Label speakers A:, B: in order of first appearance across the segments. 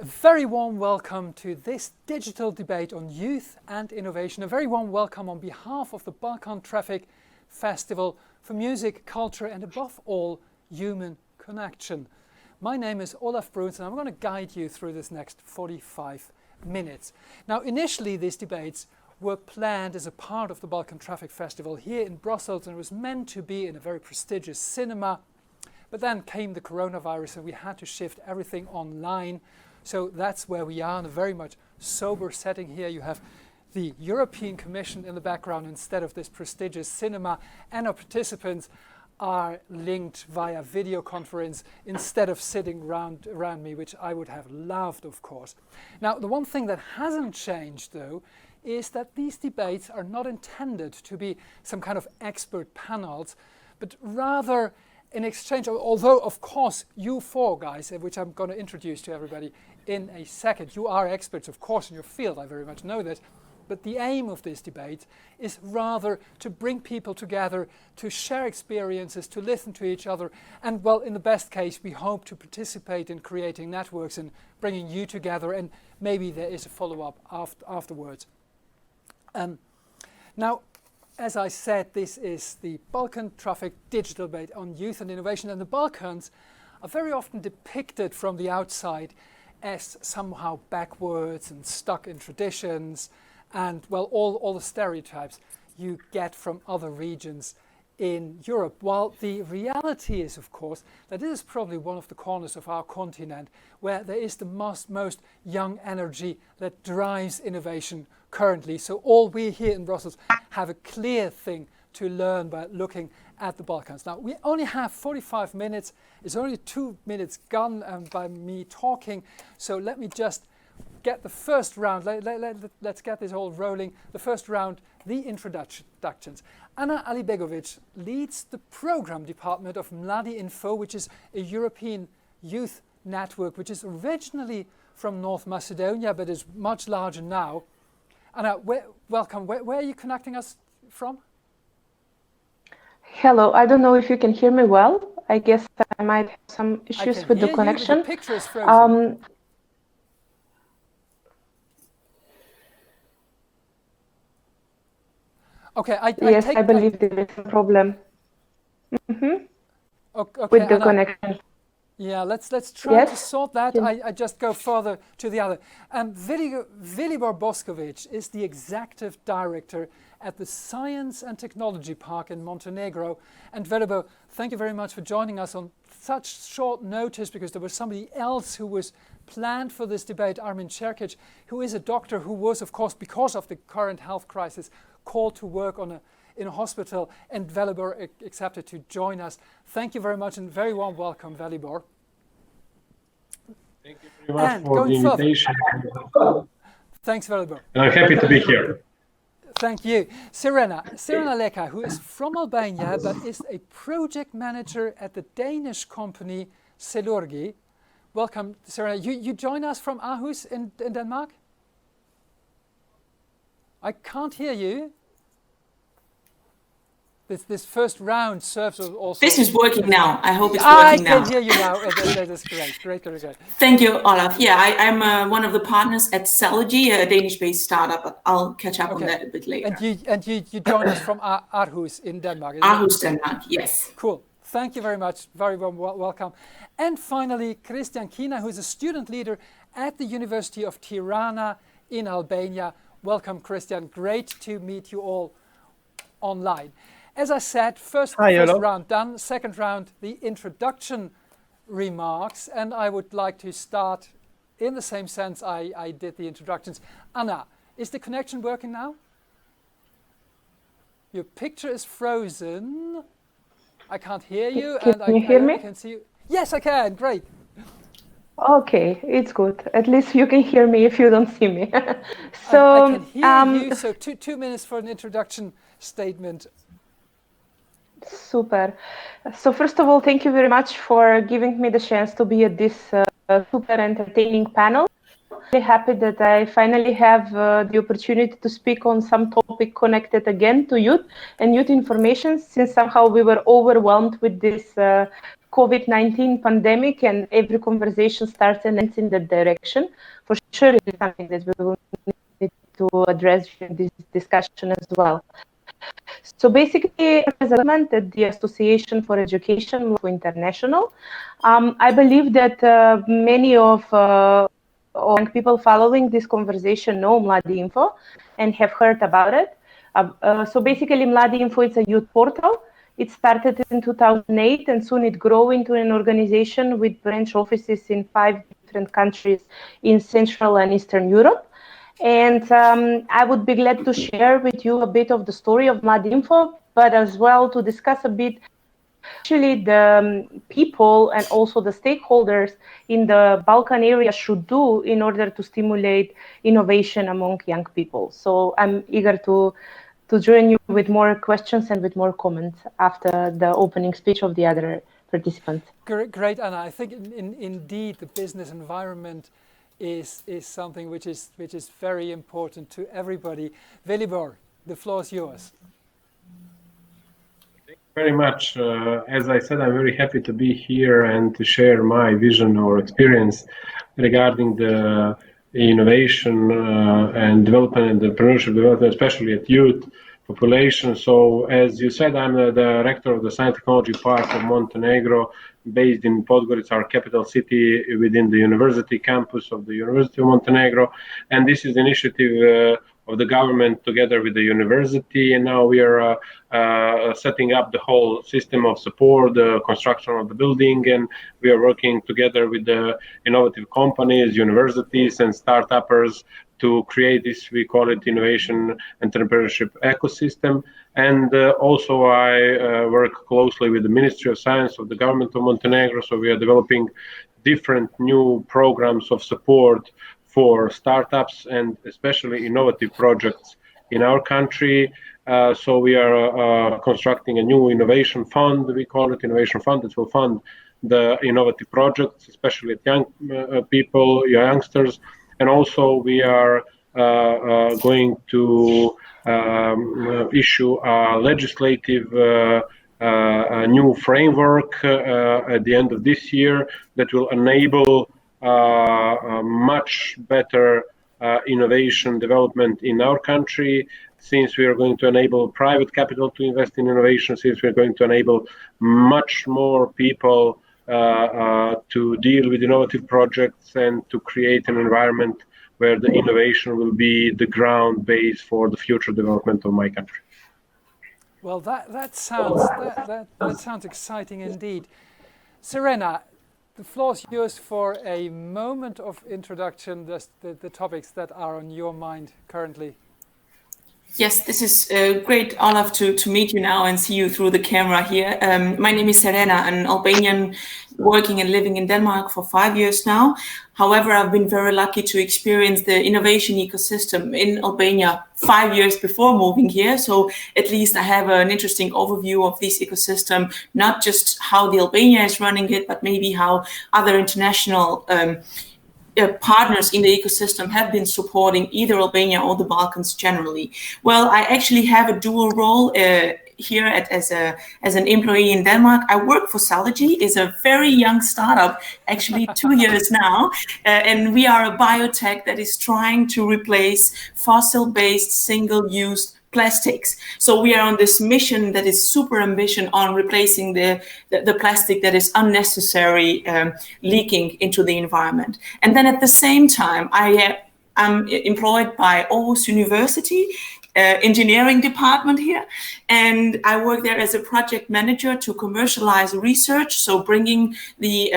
A: A very warm welcome to this digital debate on youth and innovation. A very warm welcome on behalf of the Balkan Traffic Festival for music, culture and above all, human connection. My name is Olaf Bruns and I'm going to guide you through this next 45 minutes. Now, initially these debates were planned as a part of the Balkan Traffic Festival here in Brussels, and it was meant to be in a very prestigious cinema. But then came the coronavirus and we had to shift everything online. So that's where we are in a very much sober setting here. You have the European Commission in the background instead of this prestigious cinema, and our participants are linked via video conference instead of sitting around me, which I would have loved, of course. Now, the one thing that hasn't changed, though, is that these debates are not intended to be some kind of expert panels, but rather in exchange, although of course you four guys, which I'm going to introduce to everybody in a second, you are experts of course in your field, I very much know that, but the aim of this debate is rather to bring people together, to share experiences, to listen to each other, and well, in the best case, we hope to participate in creating networks and bringing you together, and maybe there is a follow-up afterwards. Now, as I said, this is the Balkan Traffic Digital Debate on Youth and Innovation, and the Balkans are very often depicted from the outside as somehow backwards and stuck in traditions and, well, all the stereotypes you get from other regions in Europe. While the reality is, of course, that this is probably one of the corners of our continent where there is the most young energy that drives innovation currently. So all we here in Brussels have a clear thing to learn by looking at the Balkans. Now, we only have 45 minutes. It's only 2 minutes gone by me talking. So let me just get the first round. Let's get this all rolling. The first round, the introductions. Anna Alibegovic leads the program department of Mladi Info, which is a European youth network, which is originally from North Macedonia, but is much larger now. Anna, welcome. Where are you connecting us from?
B: Hello. I don't know if you can hear me well. I guess I might have some issues with the connection.
A: The picture is frozen. Okay, I
B: believe there is a problem
A: okay,
B: with the
A: Anna,
B: connection.
A: Yeah, let's try to sort that. I just go further to the other. Velibor Boskovic is the executive director at the Science and Technology Park in Montenegro. And Velibor, thank you very much for joining us on such short notice, because there was somebody else who was planned for this debate, Armin Čerkić, who is a doctor who was, of course, because of the current health crisis, called to work in a hospital, and Velibor accepted to join us. Thank you very much and very warm welcome, Velibor.
C: Thank you very much for the invitation.
A: Thanks, Velibor.
C: I'm happy to be here.
A: Thank you. Sirena Leka, who is from Albania but is a project manager at the Danish company Selurgi. Welcome, Sirena. You join us from Aarhus in Denmark? I can't hear you. This first round serves also...
D: This is working now. I hope it's working now.
A: I can hear you now. That is great. Great.
D: Thank you, Olaf. Yeah, I'm one of the partners at Selurgi, a Danish-based startup, but I'll catch up on that a bit later.
A: And you join us from Aarhus in Denmark.
D: Aarhus, Denmark, yes.
A: Cool. Thank you very much. Very warm welcome. And finally, Christian Kina, who is a student leader at the University of Tirana in Albania. Welcome, Christian. Great to meet you all online. As I said, first round done. Second round, the introduction remarks. And I would like to start in the same sense I did the introductions. Anna, is the connection working now? Your picture is frozen. I can't hear you.
B: Can you hear me?
A: I can see you. Yes, I can. Great.
B: Okay, it's good. At least you can hear me if you don't see me. So
A: I can hear you. So 2 minutes for an introduction statement.
B: Super. So first of all, thank you very much for giving me the chance to be at this super entertaining panel. Really happy that I finally have the opportunity to speak on some topic connected again to youth and youth information, since somehow we were overwhelmed with this COVID-19 pandemic, and every conversation starts and ends in that direction. For sure, it is something that we will need to address in this discussion as well. So basically, as a government at the Association for Education International, I believe that many of young people following this conversation know Mladi Info and have heard about it. So basically, Mladi Info is a youth portal. It started in 2008, and soon it grew into an organization with branch offices in 5 different countries in Central and Eastern Europe. And I would be glad to share with you a bit of the story of Mladi Info, but as well to discuss a bit actually the people and also the stakeholders in the Balkan area should do in order to stimulate innovation among young people. So I'm eager to join you with more questions and with more comments after the opening speech of the other participants.
A: Great, Anna. I think indeed the business environment is something which is very important to everybody. Velibor, the floor is yours.
C: Thank you very much. As I said, I'm very happy to be here and to share my vision or experience regarding the innovation and development and entrepreneurship development, especially at youth population. So as you said, I'm the director of the Science Technology Park of Montenegro, based in Podgorica, our capital city, within the university campus of the University of Montenegro. And this is an initiative of the government together with the university. And now we are setting up the whole system of support, the construction of the building, and we are working together with the innovative companies, universities, and startuppers to create this, we call it, innovation entrepreneurship ecosystem. And also I work closely with the Ministry of Science of the government of Montenegro. So we are developing different new programs of support for startups and especially innovative projects in our country. So we are constructing a new innovation fund, we call it innovation fund, that will fund the innovative projects, especially at young people, youngsters. And also we are going to issue a legislative a new framework at the end of this year that will enable much better innovation development in our country, since we are going to enable private capital to invest in innovation, since we're going to enable much more people to deal with innovative projects and to create an environment where the innovation will be the ground base for the future development of my country.
A: Well, that sounds exciting indeed. Serena, the floor is yours for a moment of introduction, the topics that are on your mind currently.
D: Yes, this is great, Olaf, to meet you now and see you through the camera here. My name is Serena, an Albanian working and living in Denmark for 5 years now. However, I've been very lucky to experience the innovation ecosystem in Albania 5 years before moving here. So at least I have an interesting overview of this ecosystem, not just how the Albania is running it, but maybe how other international partners in the ecosystem have been supporting either Albania or the Balkans generally. Well, I actually have a dual role here as an employee in Denmark. I work for Salogy. It's a very young startup, actually 2 years now, and we are a biotech that is trying to replace fossil-based single-use plastics. So we are on this mission that is super ambitious on replacing the plastic that is unnecessary leaking into the environment. And then at the same time, I am employed by Aarhus University engineering department here, and I work there as a project manager to commercialize research, so bringing the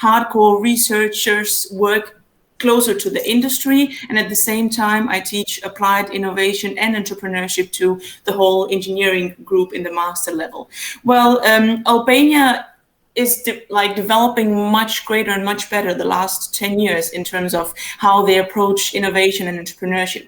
D: hardcore researchers' work closer to the industry, and at the same time I teach applied innovation and entrepreneurship to the whole engineering group in the master level. Well, Albania is developing much greater and much better the last 10 years in terms of how they approach innovation and entrepreneurship.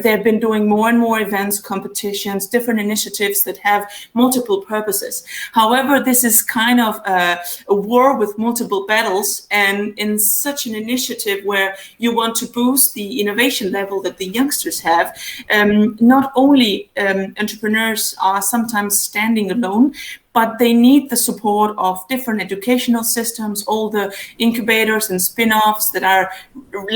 D: They've been doing more and more events, competitions, different initiatives that have multiple purposes. However, this is kind of a war with multiple battles, and in such an initiative where you want to boost the innovation level that the youngsters have, not only entrepreneurs are sometimes standing alone, but they need the support of different educational systems, all the incubators and spin-offs that are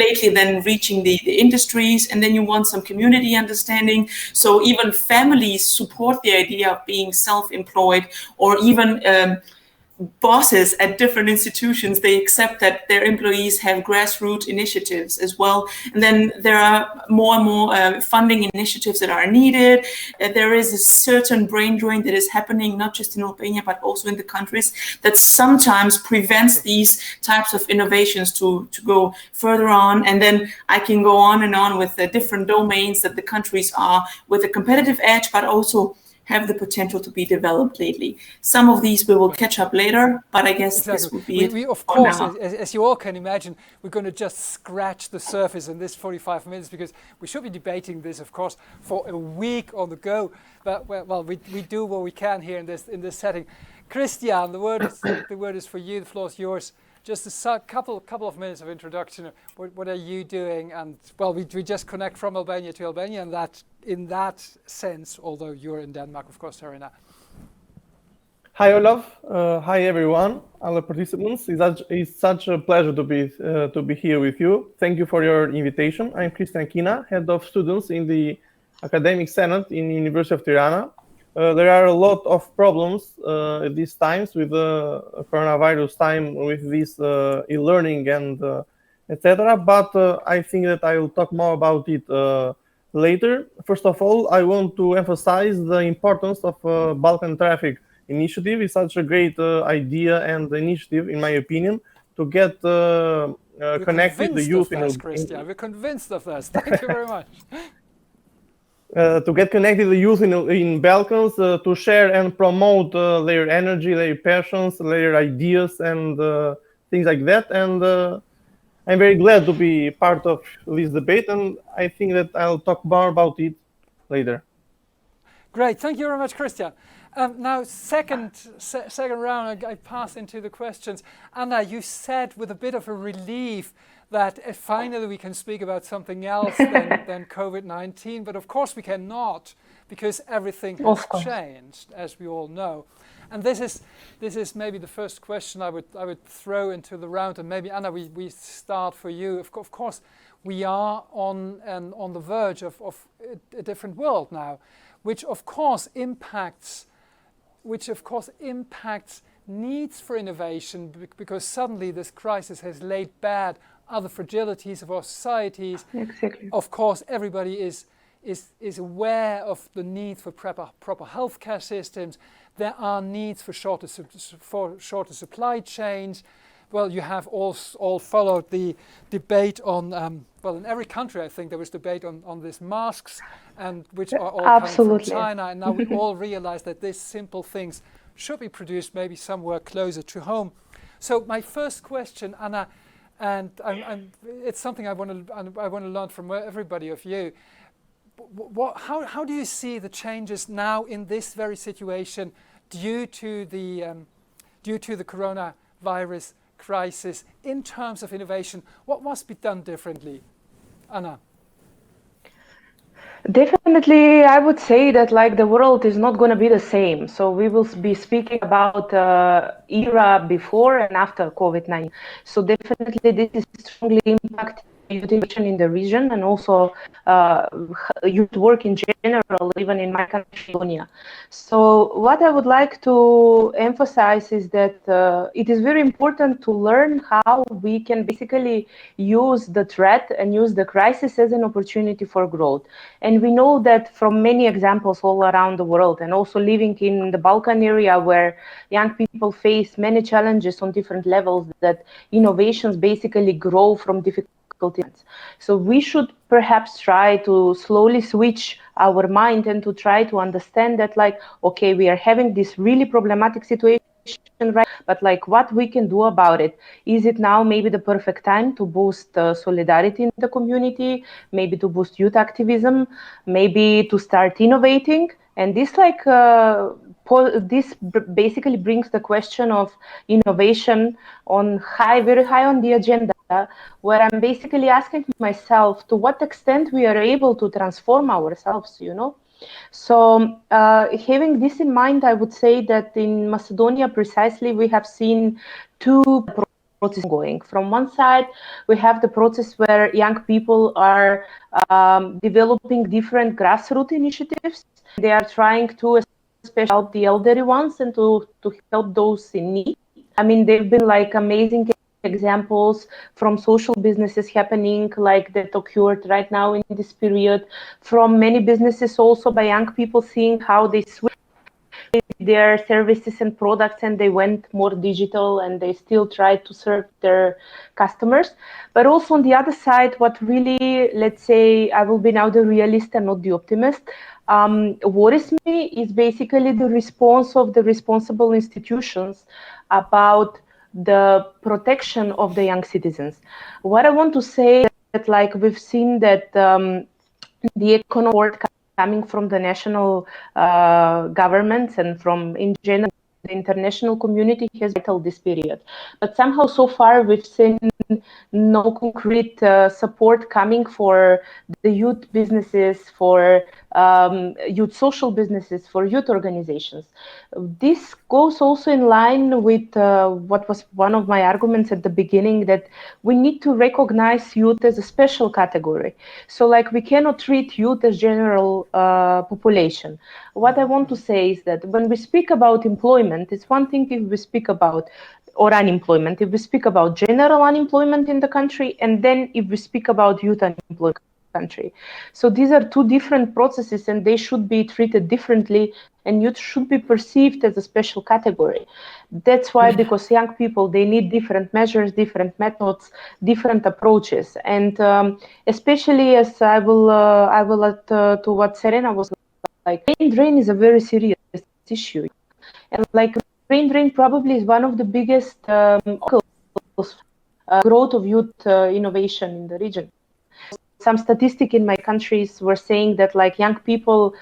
D: lately then reaching the industries, and then you want some community understanding. So even families support the idea of being self-employed, or even bosses at different institutions, they accept that their employees have grassroots initiatives as well. And then there are more and more funding initiatives that are needed. There is a certain brain drain that is happening, not just in Albania, but also in the countries, that sometimes prevents these types of innovations to go further on. And then I can go on and on with the different domains that the countries are with a competitive edge, but also have the potential to be developed lately. Some of these we will catch up later, but I guess this would be it.
A: We of course, as you all can imagine, we're going to just scratch the surface in this 45 minutes, because we should be debating this, of course, for a week on the go. But well, we do what we can here in this setting. Christian, the word is for you. The floor is yours. Just a couple of minutes of introduction. What are you doing? And well, we just connect from Albania to Albania, and that in that sense, although you're in Denmark, of course, Serena.
E: Hi, Olaf. Hi, everyone, all the participants. It's such a pleasure to be here with you. Thank you for your invitation. I'm Christian Kina, head of students in the Academic Senate in the University of Tirana. There are a lot of problems at these times with the coronavirus time, with this e-learning and etc. But I think that I will talk more about it later. First of all, I want to emphasize the importance of Balkan Traffic Initiative. It's such a great idea and initiative, in my opinion, to get connected the youth in
A: Christian. We're convinced of this. Thank you very much.
E: To get connected the youth in Balkans, to share and promote their energy, their passions, their ideas, and things like that. And I'm very glad to be part of this debate, and I think that I'll talk more about it later.
A: Great, thank you very much, Christian. Now, second round, I pass into the questions. Anna, you said with a bit of a relief that finally we can speak about something else than COVID-19, but of course we cannot, because everything has changed, as we all know. And this is maybe the first question I would throw into the round, and maybe Anna, we start for you. Of course, we are on the verge of a different world now, which of course impacts needs for innovation, because suddenly this crisis has laid bare other fragilities of our societies.
B: Exactly.
A: Of course, everybody is aware of the need for proper healthcare systems. There are needs for shorter supply chains. Well, you have all followed the debate on, well, in every country I think there was debate on these masks, and which are all coming from China. And now we all realize that these simple things should be produced maybe somewhere closer to home. So my first question, Anna, and it's something I want to learn from everybody of you. How do you see the changes now in this very situation due to the coronavirus crisis in terms of innovation? What must be done differently, Anna?
B: Definitely, I would say that like the world is not going to be the same. So we will be speaking about era before and after COVID-19. So definitely this is strongly impacting youth innovation in the region, and also youth work in general, even in my country, Estonia. So what I would like to emphasize is that it is very important to learn how we can basically use the threat and use the crisis as an opportunity for growth. And we know that from many examples all around the world, and also living in the Balkan area where young people face many challenges on different levels, that innovations basically grow from difficulties. So we should perhaps try to slowly switch our mind and to try to understand that, like, okay, we are having this really problematic situation, right? But like, what we can do about it? Is it now maybe the perfect time to boost solidarity in the community? Maybe to boost youth activism? Maybe to start innovating? And this basically brings the question of innovation on very high on the agenda, where I'm basically asking myself to what extent we are able to transform ourselves, you know? So having this in mind, I would say that in Macedonia precisely we have seen two processes going. From one side, we have the process where young people are developing different grassroots initiatives. They are trying to especially help the elderly ones and to help those in need. I mean, they've been like amazing examples from social businesses happening like that occurred right now in this period, from many businesses also by young people seeing how they switch their services and products and they went more digital and they still try to serve their customers. But also on the other side, what really, let's say, I will be now the realist and not the optimist, worries me is basically the response of the responsible institutions about the protection of the young citizens. What I want to say is that, like, we've seen that the economic support coming from the national governments and from, in general, the international community has vital this period. But somehow so far we've seen no concrete support coming for the youth businesses, for youth social businesses, for youth organizations. This goes also in line with what was one of my arguments at the beginning, that we need to recognize youth as a special category. So like we cannot treat youth as general population. What I want to say is that when we speak about employment, it's one thing if we speak about or unemployment, if we speak about general unemployment in the country, and then if we speak about youth unemployment in the country. So these are two different processes and they should be treated differently, and youth should be perceived as a special category. That's why, because young people, they need different measures, different methods, different approaches. And especially as I will add to what Serena was like, brain drain is a very serious issue. And like brain drain probably is one of the biggest growth of youth innovation in the region. Some statistic in my countries were saying that like young people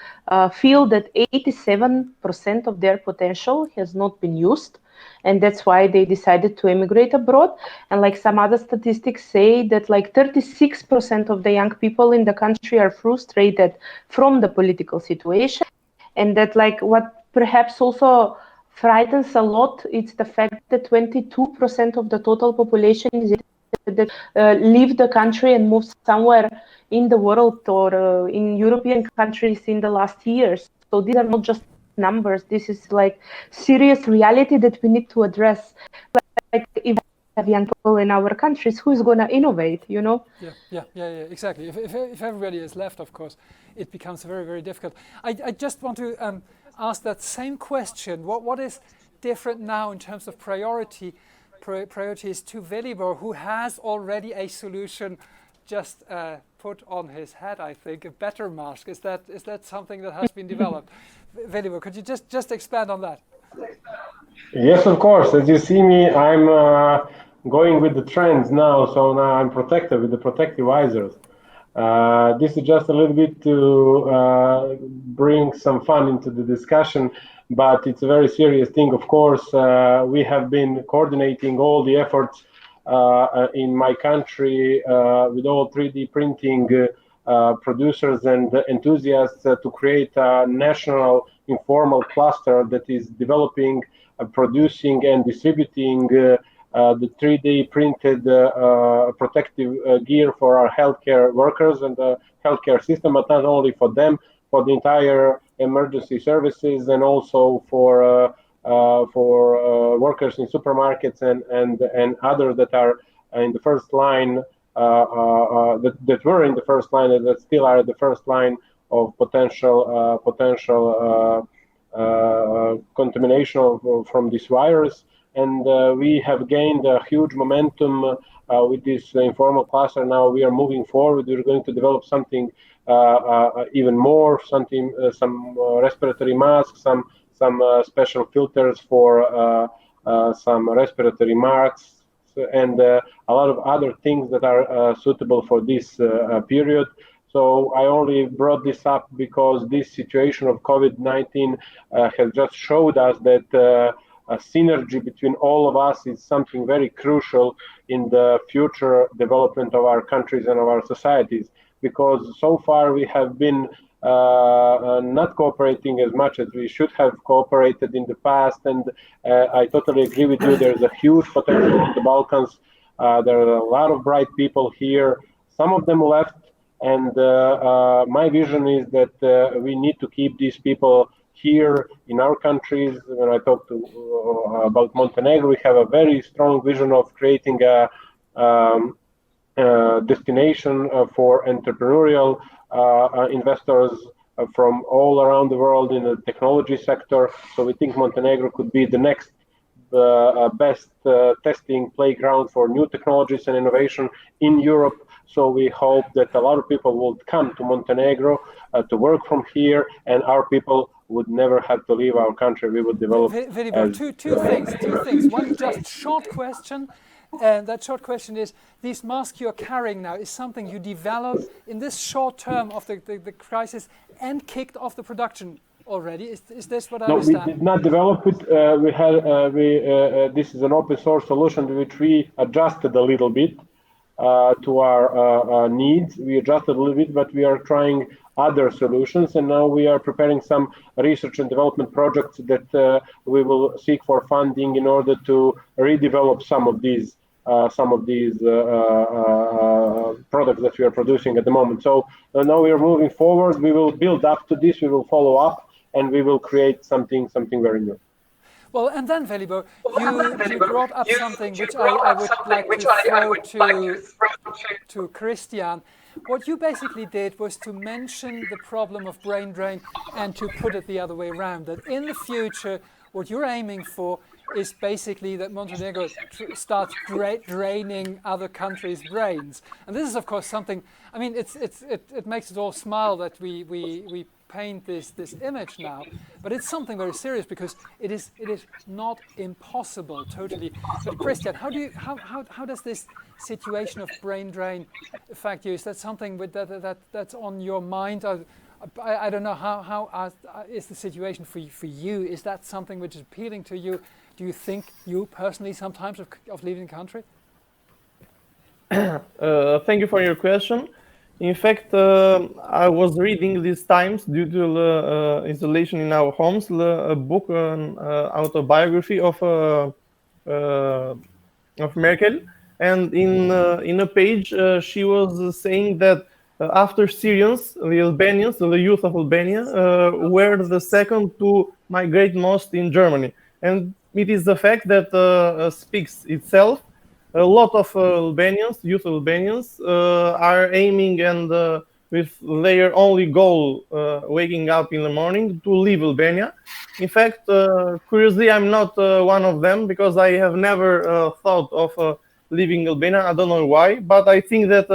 B: feel that 87% of their potential has not been used, and that's why they decided to emigrate abroad. And like some other statistics say that like 36% of the young people in the country are frustrated from the political situation, and that like what perhaps also frightens a lot, it's the fact that 22% of the total population is that leave the country and move somewhere in the world or in European countries in the last years. So these are not just numbers. This is like serious reality that we need to address. Like if we have young people in our countries, who is going to innovate, you know?
A: Yeah, exactly. If everybody is left, of course, it becomes very, very difficult. I just want to ask that same question. What is different now in terms of priorities to Velibor, who has already a solution just put on his head, I think, a better mask. Is that something that has been developed? Velibor, could you just expand on that?
C: Yes, of course. As you see me, I'm going with the trends now, so now I'm protected with the protective visors. This is just a little bit to bring some fun into the discussion, but it's a very serious thing. Of course, we have been coordinating all the efforts in my country with all 3D printing producers and enthusiasts to create a national informal cluster that is developing, producing and distributing the 3D printed protective gear for our healthcare workers and the healthcare system, but not only for them, for the entire emergency services, and also for workers in supermarkets and others that are in the first line, that were in the first line and that still are the first line of potential contamination from this virus. And we have gained a huge momentum with this informal cluster. Now we are moving forward. We're going to develop something even more, some respiratory masks, some special filters for some respiratory masks, and a lot of other things that are suitable for this period. So I only brought this up because this situation of COVID-19 has just showed us that a synergy between all of us is something very crucial in the future development of our countries and of our societies. Because so far we have been not cooperating as much as we should have cooperated in the past. And I totally agree with you. There's a huge potential in the Balkans. There are a lot of bright people here. Some of them left. And my vision is that we need to keep these people here in our countries. When I talk about Montenegro, we have a very strong vision of creating a destination for entrepreneurial investors from all around the world in the technology sector. So we think Montenegro could be the next best testing playground for new technologies and innovation in Europe. So we hope that a lot of people will come to Montenegro to work from here, and our people would never have to leave our country. We would develop.
A: Two things. One just short question. And that short question is, these masks you're carrying now is something you developed in this short term of the crisis and kicked off the production already? Is this what I understand?
C: No, we did not develop it. This is an open source solution which we adjusted a little bit to our needs. We adjusted a little bit, but we are trying other solutions, and now we are preparing some research and development projects that we will seek for funding in order to redevelop some of these products that we are producing at the moment. So now we are moving forward. We will build up to this. We will follow up, and we will create something very new.
A: Well, and then Velibor, you brought up something which I would like to throw to Christian. What you basically did was to mention the problem of brain drain and to put it the other way around, that in the future, what you're aiming for is basically that Montenegro starts draining other countries' brains. And this is, of course, something, I mean, it makes us all smile that we paint this image now, but it's something very serious because it is not impossible totally. But Christian, how does this situation of brain drain affect you? Is that something that's on your mind? I don't know how is the situation for you? Is that something which is appealing to you? Do you think you personally sometimes of leaving the country?
E: Thank you for your question. In fact, I was reading these times due to the isolation in our homes, a book, an autobiography of Merkel, and in a page she was saying that after Syrians, the Albanians, the youth of Albania, were the second to migrate most in Germany, and it is the fact that speaks itself. A lot of youth Albanians, are aiming and with their only goal, waking up in the morning, to leave Albania. In fact, curiously, I'm not one of them because I have never thought of leaving Albania. I don't know why, but I think that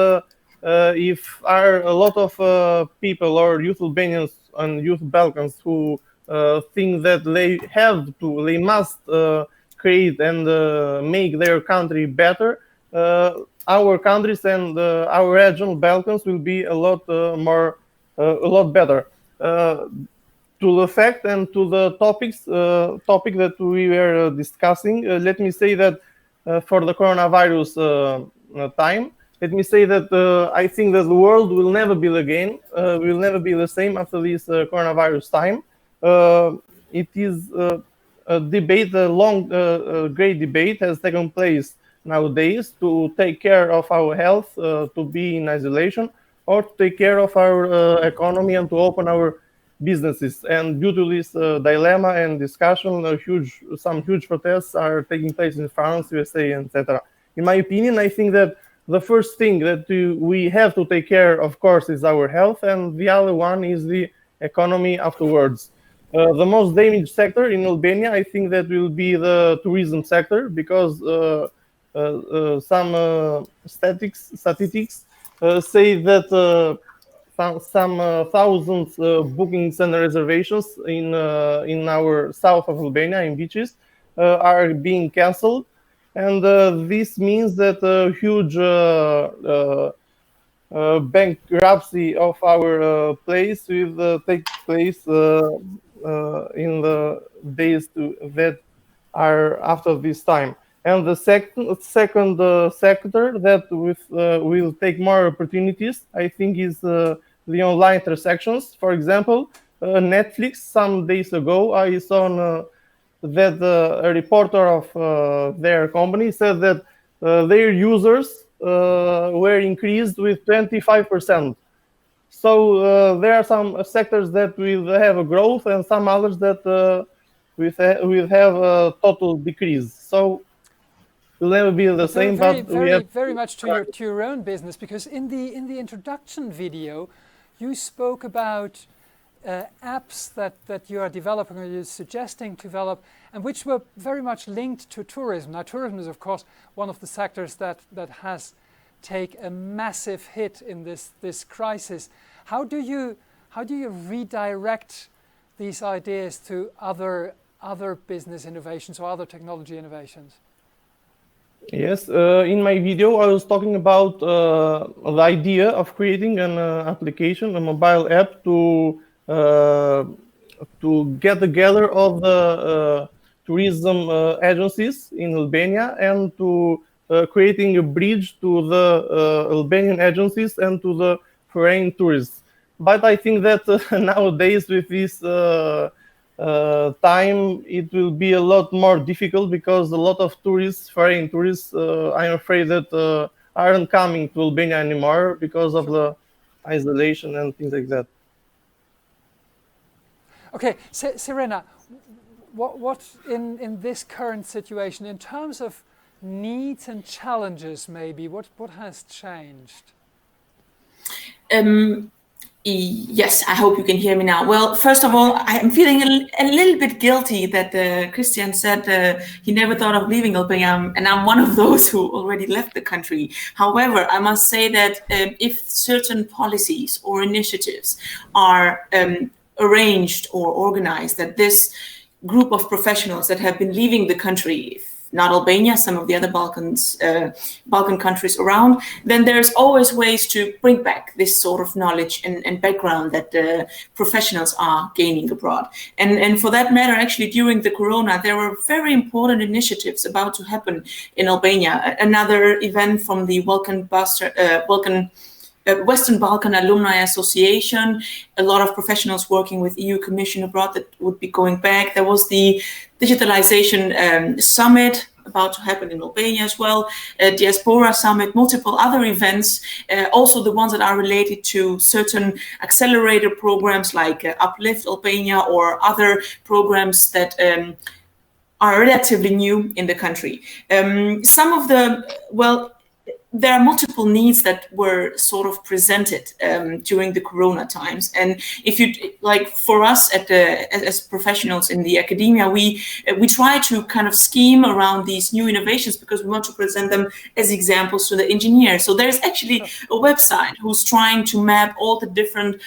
E: if are a lot of people or youth Albanians and youth Balkans who think that they must create and make their country better, our countries and our region Balkans will be a lot better. To the fact and to the topic that we were discussing, let me say that for the coronavirus time, let me say that I think that the world will never be the same after this coronavirus time. It is a debate, great debate has taken place nowadays to take care of our health, to be in isolation, or to take care of our economy and to open our businesses. And due to this dilemma and discussion, some huge protests are taking place in France, USA, etc. In my opinion, I think that the first thing that we have to take care, of course, is our health, and the other one is the economy afterwards. The most damaged sector in Albania, I think that will be the tourism sector, because some statistics say that some thousands bookings and reservations in our south of Albania, in beaches, are being cancelled. And this means that a huge bankruptcy of our place will take place in the days that are after this time. And the second sector that will take more opportunities, I think, is the online transactions. For example, Netflix, some days ago, I saw that a reporter of their company said that their users were increased with 25%. So there are some sectors that will have a growth and some others that will have a total decrease. So will never be the same, but we have
A: very much to your own business, because in the introduction video, you spoke about apps that you are developing or you're suggesting to develop, and which were very much linked to tourism. Now, tourism is, of course, one of the sectors that has taken a massive hit in this crisis. How do you redirect these ideas to other business innovations or other technology innovations?
E: Yes, in my video, I was talking about the idea of creating an application, a mobile app to get together all the tourism agencies in Albania and to creating a bridge to the Albanian agencies and to the foreign tourists. But I think that nowadays with this time, it will be a lot more difficult because a lot of tourists, foreign tourists, I'm afraid that aren't coming to Albania anymore because of the isolation and things like that.
A: Okay, Serena, what in this current situation, in terms of needs and challenges, maybe what has changed?
D: Yes, I hope you can hear me now. Well, first of all, I am feeling a little bit guilty that Christian said he never thought of leaving Albania, and I'm one of those who already left the country. However, I must say that if certain policies or initiatives are arranged or organized, that this group of professionals that have been leaving the country, not Albania, some of the other Balkan countries around, then there's always ways to bring back this sort of knowledge and background that professionals are gaining abroad. And for that matter, actually, during the Corona, there were very important initiatives about to happen in Albania. Another event from the Western Balkan Alumni Association, a lot of professionals working with EU Commission abroad that would be going back. There was the Digitalization Summit about to happen in Albania as well, Diaspora Summit, multiple other events, also the ones that are related to certain accelerator programs like Uplift Albania or other programs that are relatively new in the country. Some of the, well, there are multiple needs that were sort of presented during the Corona times, and if you like, for us as professionals in the academia, we try to kind of scheme around these new innovations because we want to present them as examples to the engineers. So there's actually a website who's trying to map all the different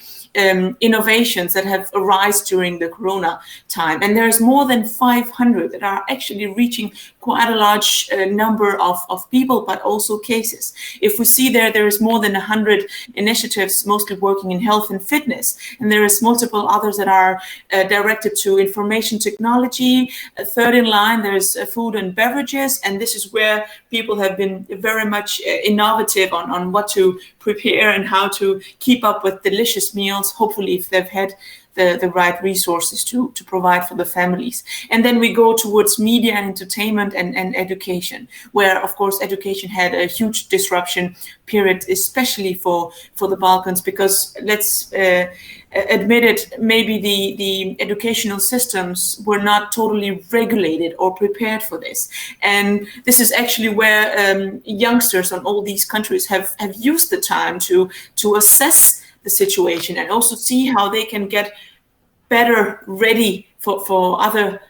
D: innovations that have arisen during the Corona time, and there's more than 500 that are actually reaching quite a large number of people, but also cases. If we see there is more than 100 initiatives, mostly working in health and fitness, and there is multiple others that are directed to information technology. Third in line, there's food and beverages, and this is where people have been very much innovative on what to prepare and how to keep up with delicious meals, hopefully if they've had the right resources to provide for the families. And then we go towards media and entertainment and education, where of course education had a huge disruption period, especially for the Balkans, because let's admit it, maybe the educational systems were not totally regulated or prepared for this. And this is actually where youngsters on all these countries have used the time to assess the situation and also see how they can get better ready for other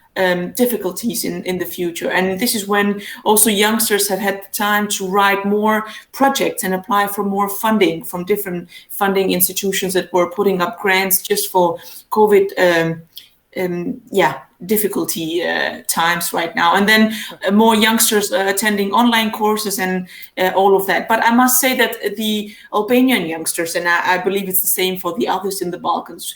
D: difficulties in the future. And this is when also youngsters have had the time to write more projects and apply for more funding from different funding institutions that were putting up grants just for COVID difficulty times right now. And then more youngsters attending online courses and all of that. But I must say that the Albanian youngsters, and I believe it's the same for the others in the Balkans,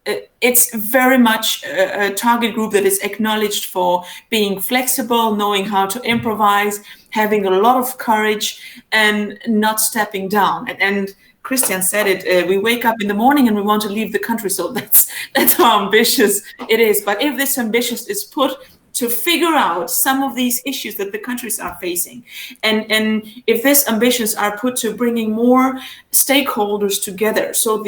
D: it's very much a target group that is acknowledged for being flexible, knowing how to improvise, having a lot of courage, and not stepping down. And Christian said it, we wake up in the morning and we want to leave the country. So that's how ambitious it is. But if this ambition is put to figure out some of these issues that the countries are facing, and if these ambitions are put to bringing more stakeholders together, so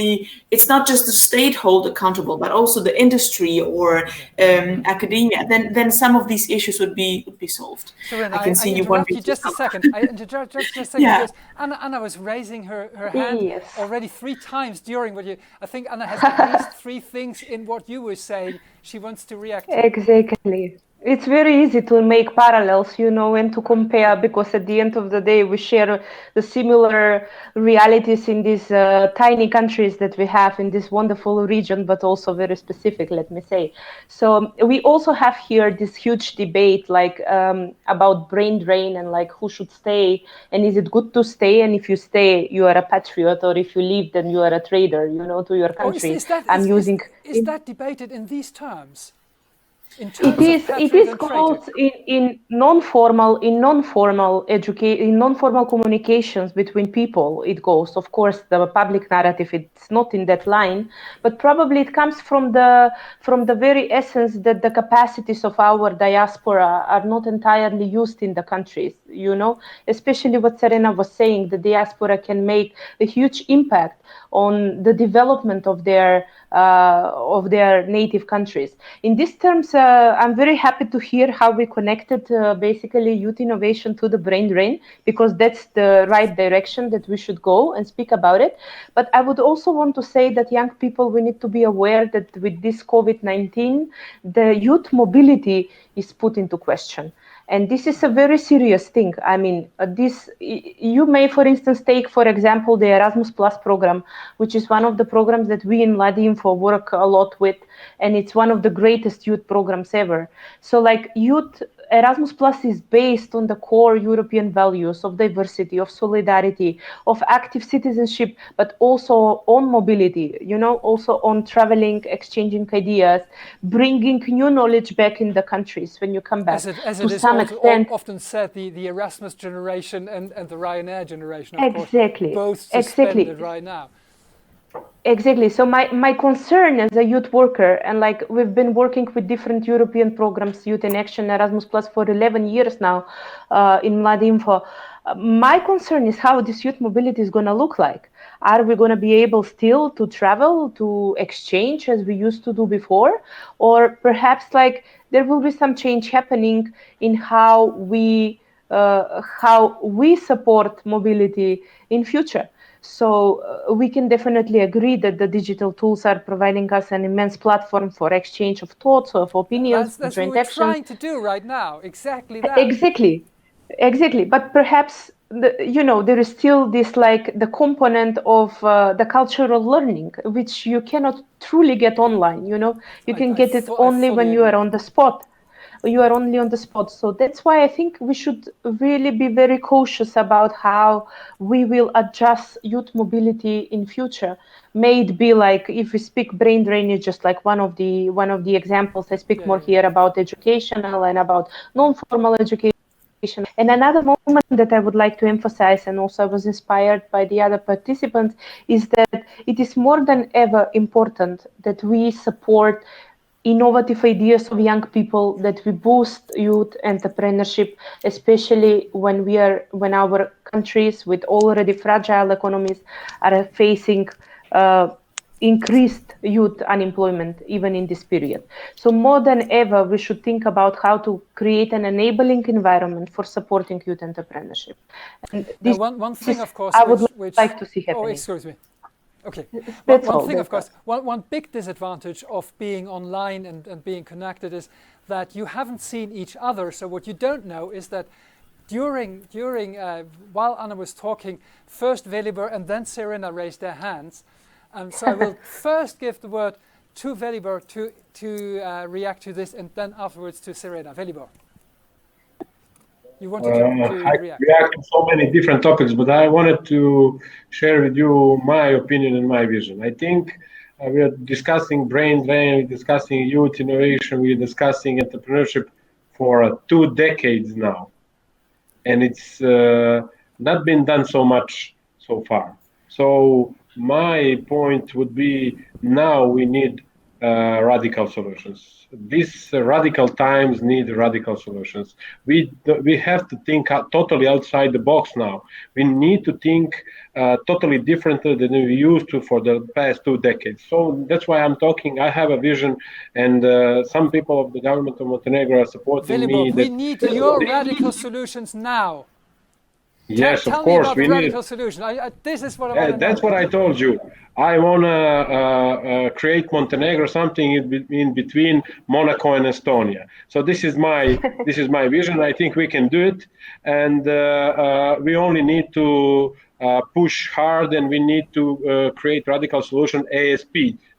D: it's not just the state hold accountable, but also the industry or academia, then some of these issues would be solved.
A: Serena,
D: I can see you
A: interrupt you just a second. Just a second,
D: Yeah.
A: because Anna was raising her hand
B: Yes.
A: already 3 times during what you. I think Anna has at least 3 things in what you were saying she wants to react to.
B: Exactly. It's very easy to make parallels, and to compare, because at the end of the day, we share the similar realities in these tiny countries that we have in this wonderful region, but also very specific, let me say. So we also have here this huge debate, like about brain drain and like who should stay, and is it good to stay? And if you stay, you are a patriot, or if you leave, then you are a traitor, to your country.
A: Is that debated in these terms?
B: It is called in non-formal communications between people. It goes, of course, the public narrative. It's not in that line, but probably it comes from the very essence that the capacities of our diaspora are not entirely used in the countries. Especially what Serena was saying, the diaspora can make a huge impact on the development of their native countries. In these terms, I'm very happy to hear how we connected basically youth innovation to the brain drain, because that's the right direction that we should go and speak about it. But I would also want to say that young people, we need to be aware that with this COVID-19, the youth mobility is put into question. And this is a very serious thing. I mean, you may, for instance, take, for example, the Erasmus Plus program, which is one of the programs that we in Mladinfo work a lot with, and it's one of the greatest youth programs ever. So like Erasmus Plus is based on the core European values of diversity, of solidarity, of active citizenship, but also on mobility, also on traveling, exchanging ideas, bringing new knowledge back in the countries when you come back.
A: As it is often said, the Erasmus generation and the Ryanair generation, of
B: exactly.
A: course, both suspended right now.
B: Exactly. So my concern as a youth worker, and like we've been working with different European programs, Youth in Action, Erasmus Plus, for 11 years now in Mladinfo. My concern is how this youth mobility is going to look like. Are we going to be able still to travel, to exchange as we used to do before? Or perhaps like there will be some change happening in how we support mobility in future. So we can definitely agree that the digital tools are providing us an immense platform for exchange of thoughts, of opinions,
A: that's
B: joint
A: what we're
B: actions.
A: trying to do right now. Exactly that.
B: Exactly. But perhaps there is still this like the component of the cultural learning, which you cannot truly get online. You can get it only when you are on the spot. You are only on the spot. So that's why I think we should really be very cautious about how we will adjust youth mobility in future. May it be like, if we speak brain drainage, just like one of the examples, I speak more here about educational and about non-formal education. And another moment that I would like to emphasize, and also I was inspired by the other participants, is that it is more than ever important that we support innovative ideas of young people, that we boost youth entrepreneurship, especially when our countries with already fragile economies are facing increased youth unemployment even in this period. So more than ever, we should think about how to create an enabling environment for supporting youth entrepreneurship. And this
A: one thing, of course,
B: I would like to see happening.
A: Oh, excuse me. Okay. One big disadvantage of being online and being connected is that you haven't seen each other. So what you don't know is that during while Anna was talking, first Velibor and then Serena raised their hands. So I will first give the word to Velibor to react to this, and then afterwards to Serena. Velibor. You wanted to react.
C: I react to so many different topics, but I wanted to share with you my opinion and my vision. I think we are discussing brain drain, we're discussing youth innovation, we're discussing entrepreneurship for 2 decades now. And it's not been done so much so far. So my point would be now we need radical solutions. These radical times need radical solutions. We have to think totally outside the box now. We need to think totally differently than we used to for the past 2 decades. So that's why I'm talking. I have a vision, and some people of the government of Montenegro are supporting me.
A: We need your radical solutions now.
C: Yes,
A: Tell
C: of course.
A: me about
C: We
A: radical
C: need.
A: solution. This is what I want to know.
C: That's what I told you. I want to create Montenegro something in between Monaco and Estonia. So this is my vision. I think we can do it, and we only need to push hard, and we need to create radical solution ASP.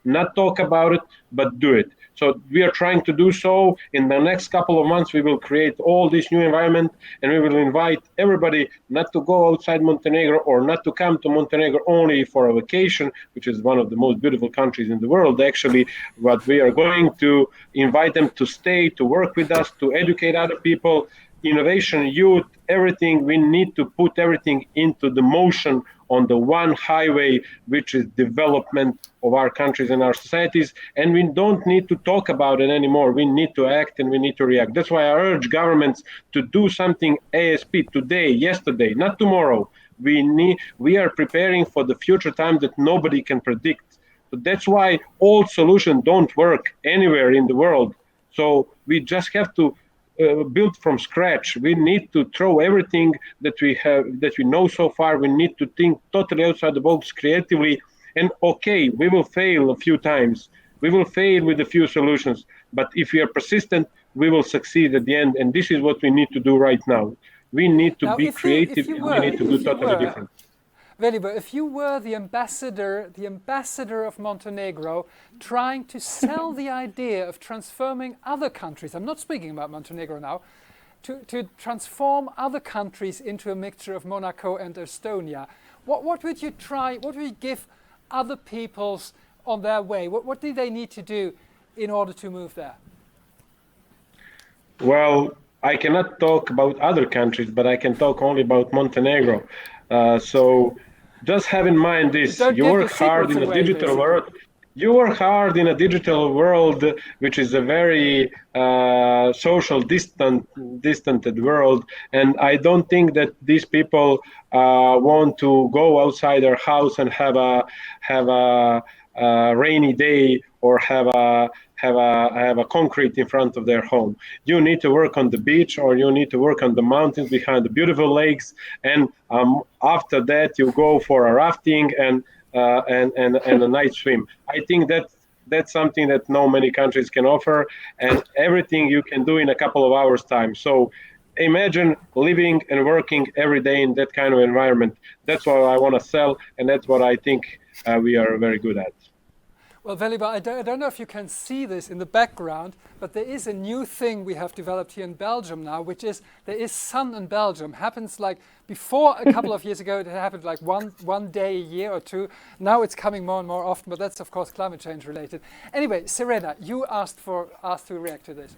C: Not talk about it, but do it. So we are trying to do so. In the next couple of months, we will create all this new environment, and we will invite everybody not to go outside Montenegro or not to come to Montenegro only for a vacation, which is one of the most beautiful countries in the world, actually. But we are going to invite them to stay, to work with us, to educate other people, innovation, youth, everything. We need to put everything into the motion on the one highway, which is development of our countries and our societies. And we don't need to talk about it anymore. We need to act and we need to react. That's why I urge governments to do something ASP today, yesterday, not tomorrow. We are preparing for the future time that nobody can predict. So that's why old solutions don't work anywhere in the world. So we just have to build from scratch. We need to throw everything that we know so far. We need to think totally outside the box, creatively. And okay, we will fail a few times. We will fail with a few solutions. But if we are persistent, we will succeed at the end. And this is what we need to do right now. We need to be creative, and we need to do totally different.
A: Velibor, if you were the ambassador of Montenegro, trying to sell the idea of transforming other countries, I'm not speaking about Montenegro now, to transform other countries into a mixture of Monaco and Estonia, what would you give other peoples on their way? What do they need to do in order to move there?
C: Well, I cannot talk about other countries, but I can talk only about Montenegro. So just have in mind this: you work hard in a digital world. You work hard in a digital world, which is a very social, distanted world, and I don't think that these people want to go outside their house and have a rainy day or have a concrete in front of their home. You need to work on the beach, or you need to work on the mountains behind the beautiful lakes, and after that you go for a rafting and a night swim. I think that's something that not many countries can offer, and everything you can do in a couple of hours time. So imagine living and working every day in that kind of environment. That's what I want to sell, and that's what I think we are very good at.
A: Well, Velibor, I don't know if you can see this in the background, but there is a new thing we have developed here in Belgium now, which is there is sun in Belgium. Happens like before a couple of years ago, it happened like one day a year or two. Now it's coming more and more often, but that's of course climate change related. Anyway, Serena, you asked to react to this.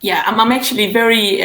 D: Yeah, I'm actually very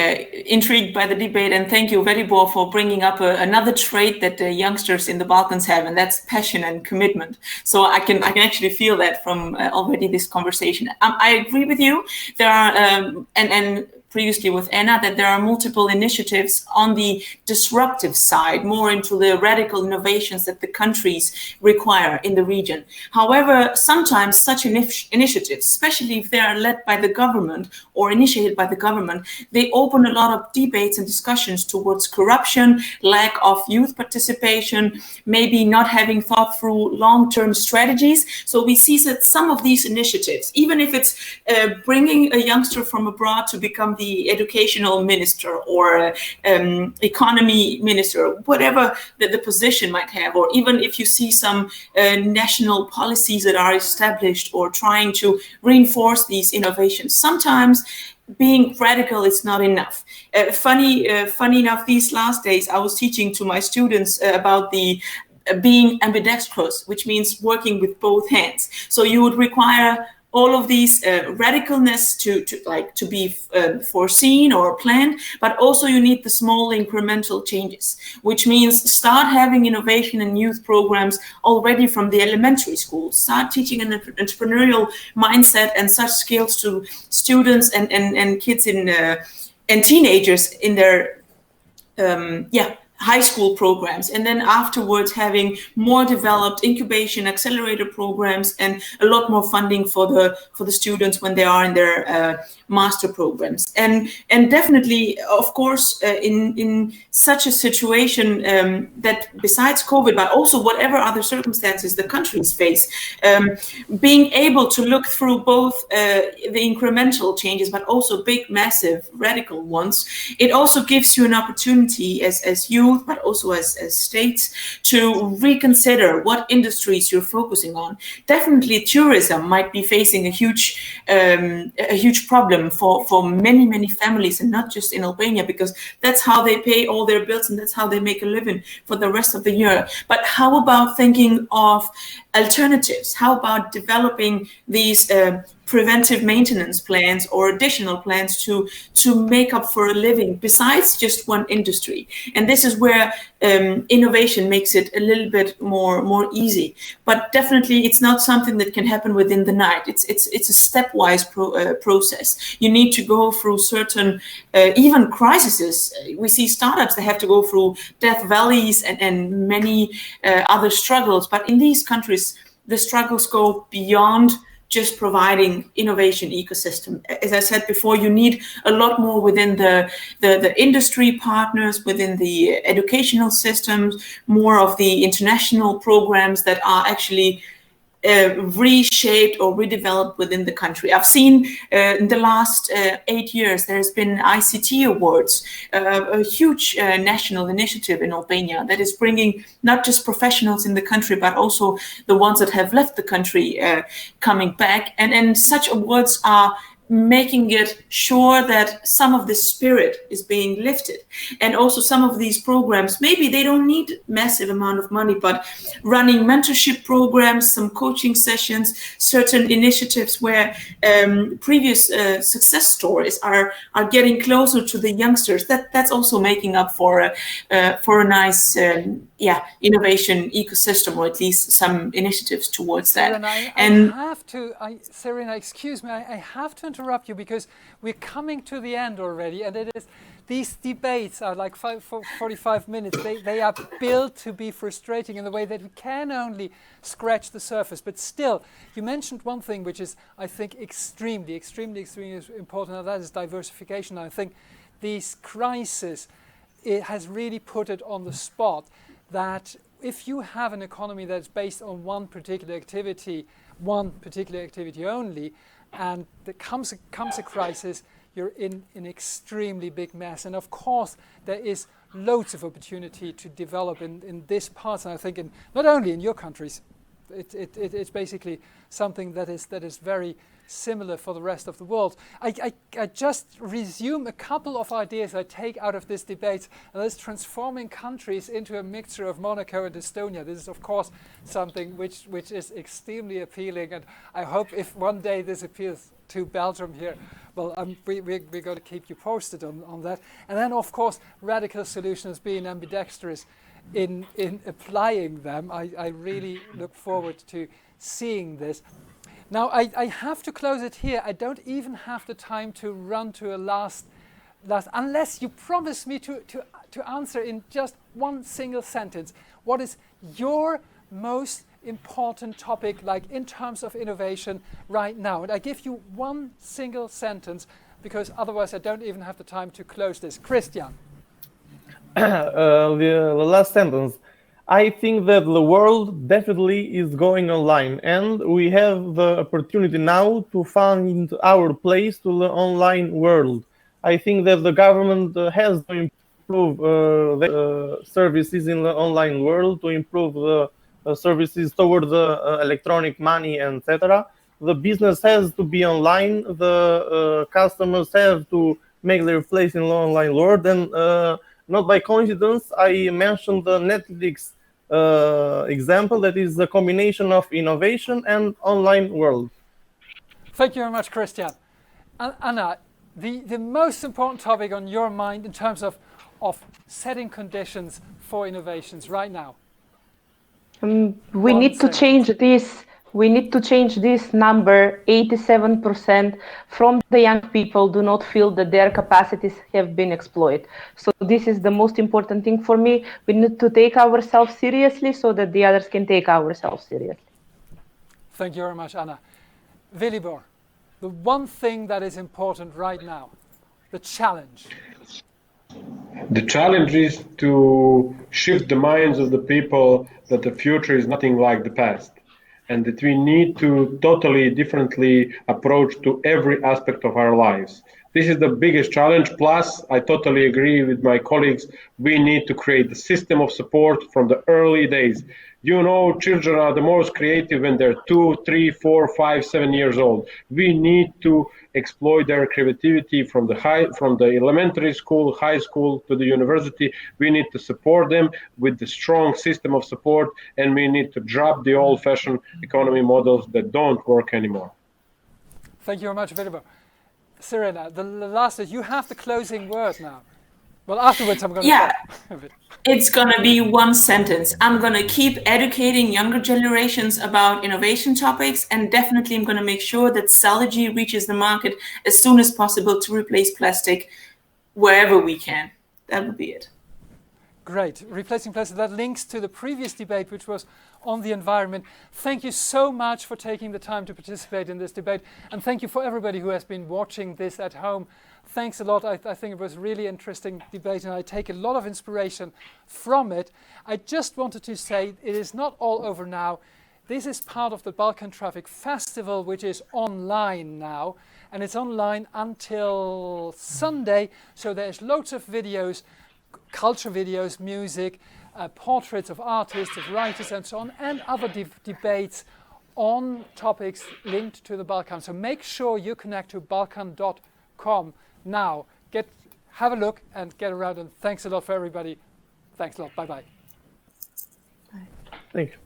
D: intrigued by the debate, and thank you, Velibor, for bringing up another trait that youngsters in the Balkans have, and that's passion and commitment. So I can actually feel that from already this conversation. I agree with you. There are and previously with Anna, that there are multiple initiatives on the disruptive side, more into the radical innovations that the countries require in the region. However, sometimes such initiatives, especially if they are led by the government or initiated by the government, they open a lot of debates and discussions towards corruption, lack of youth participation, maybe not having thought through long-term strategies. So we see that some of these initiatives, even if it's bringing a youngster from abroad to become the educational minister or economy minister, whatever the position might have, or even if you see some national policies that are established or trying to reinforce these innovations, sometimes being radical is not enough. Funny enough, these last days I was teaching to my students about the being ambidextrous, which means working with both hands. So you would require all of these radicalness to be foreseen or planned, but also you need the small incremental changes, which means start having innovation and youth programs already from the elementary school. Start teaching an entrepreneurial mindset and such skills to students and kids and teenagers in their high school programs, and then afterwards having more developed incubation accelerator programs and a lot more funding for the students when they are in their master programs. And definitely, of course, in such a situation that besides COVID, but also whatever other circumstances the countries face, being able to look through both the incremental changes, but also big, massive, radical ones, it also gives you an opportunity as youth, but also as states, to reconsider what industries you're focusing on. Definitely tourism might be facing a huge problem for many families, and not just in Albania, because that's how they pay all their bills and that's how they make a living for the rest of the year. But how about thinking of alternatives? How about developing these preventive maintenance plans or additional plans to make up for a living besides just one industry? And this is where innovation makes it a little bit more easy. But definitely, it's not something that can happen within the night. It's a stepwise process. You need to go through certain even crises. We see startups that have to go through death valleys and many other struggles. But in these countries, the struggles go beyond just providing innovation ecosystem. As I said before, you need a lot more within the industry partners, within the educational systems, more of the international programs that are actually reshaped or redeveloped within the country. I've seen in the last 8 years, there's been ICT Awards, a huge national initiative in Albania that is bringing not just professionals in the country, but also the ones that have left the country coming back. And such awards are making it sure that some of the spirit is being lifted. And also some of these programs, maybe they don't need massive amount of money, but running mentorship programs, some coaching sessions, certain initiatives where previous success stories are getting closer to the youngsters. That's also making up for a nice innovation ecosystem, or at least some initiatives towards that.
A: Serena, excuse me, I have to interrupt you because we're coming to the end already, and it is these debates are like 45 minutes. They are built to be frustrating in the way that we can only scratch the surface. But still, you mentioned one thing which is, I think, extremely important, and that is diversification. I think these crises, it has really put it on the spot that if you have an economy that's based on one particular activity only, and there comes a crisis, you're in an extremely big mess. And of course, there is loads of opportunity to develop in this part, and I think not only in your countries, it's basically something that is very similar for the rest of the world. I just resume a couple of ideas I take out of this debate, and that's transforming countries into a mixture of Monaco and Estonia. This is, of course, something which is extremely appealing, and I hope if one day this appeals to Belgium here, well, we're going to keep you posted on that. And then, of course, radical solutions, being ambidextrous in applying them. I really look forward to seeing this. Now, I have to close it here. I don't even have the time to run to a last, unless you promise me to answer in just one single sentence. What is your most important topic, like in terms of innovation right now? And I give you one single sentence, because otherwise I don't even have the time to close this. Christian.
E: The last sentence. I think that the world definitely is going online, and we have the opportunity now to find our place to the online world. I think that the government has to improve the services in the online world, to improve the services toward the electronic money, etc. The business has to be online. The customers have to make their place in the online world, and not by coincidence, I mentioned the Netflix example that is a combination of innovation and online world.
A: Thank you very much, Christian. Anna, the most important topic on your mind in terms of setting conditions for innovations right now?
B: We need to change this. We need to change this number. 87% from the young people do not feel that their capacities have been exploited. So this is the most important thing for me. We need to take ourselves seriously so that the others can take ourselves seriously.
A: Thank you very much, Anna. Velibor, the one thing that is important right now, the challenge.
C: The challenge is to shift the minds of the people that the future is nothing like the past, and that we need to totally differently approach to every aspect of our lives. This is the biggest challenge. Plus, I totally agree with my colleagues. We need to create a system of support from the early days. You know, children are the most creative when they're 2, 3, 4, 5, 7 years old. We need to exploit their creativity from the elementary school, high school to the university. We need to support them with the strong system of support, and we need to drop the old-fashioned economy models that don't work anymore.
A: Thank you very much, Velibor. Serena, the last is you have the closing word now. Well, afterwards I'm going to talk a bit.
D: It's going to be one sentence. I'm going to keep educating younger generations about innovation topics, and definitely I'm going to make sure that Cellogy reaches the market as soon as possible to replace plastic wherever we can. That would be it.
A: Great. Replacing plastic, that links to the previous debate, which was on the environment. Thank you so much for taking the time to participate in this debate. And thank you for everybody who has been watching this at home. Thanks a lot. I think it was a really interesting debate, and I take a lot of inspiration from it. I just wanted to say it is not all over now. This is part of the Balkan Traffic Festival, which is online now. And it's online until Sunday. So there's loads of videos, culture videos, music, portraits of artists, of writers and so on, and other debates on topics linked to the Balkans. So make sure you connect to balkan.com now. Have a look and get around, and thanks a lot for everybody. Thanks a lot. Bye-bye.
E: Thank you.